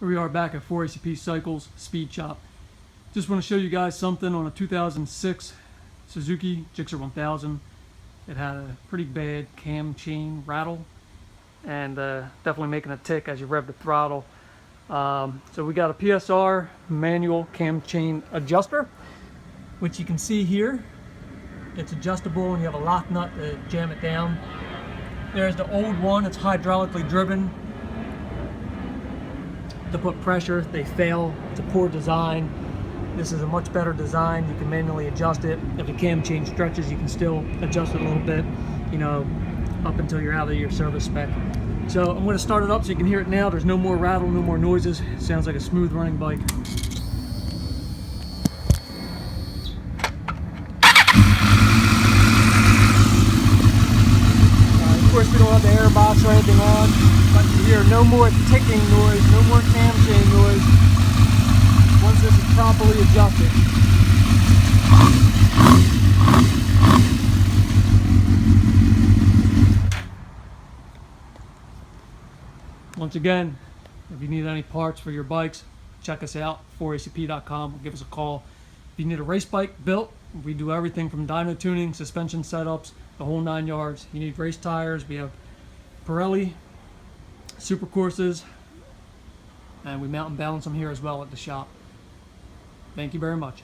Here we are back at 4ACP Cycles Speed Shop. Just want to show you guys something on a 2006 Suzukigsxr 1000. It had a pretty bad cam chain rattle and definitely making a tick as you rev the throttle. So we got a PSR manual cam chain adjuster, which you can see here. It's adjustable and you have a lock nut to jam it down. There's the old one, it's hydraulically driven. To put pressure, they fail. It's a poor design. This is a much better design. You can manually adjust it. If the cam chain stretches, you can still adjust it a little bit, you know, up until you're out of your service spec. So I'm going to start it up so you can hear it now. There's no more rattle, no more noises. It sounds like a smooth running bike. Of course, we don't have the air box or anything on, but you hear no more ticking noise, no more cam chain noise once this is properly adjusted. Once again, if you need any parts for your bikes, check us out, 4acp.com. Give us a call. If you need a race bike built, we do everything from dyno tuning, suspension setups, the whole 9 yards. You need race tires, we have Pirelli, Super Courses, and we mount and balance them here as well at the shop. Thank you very much.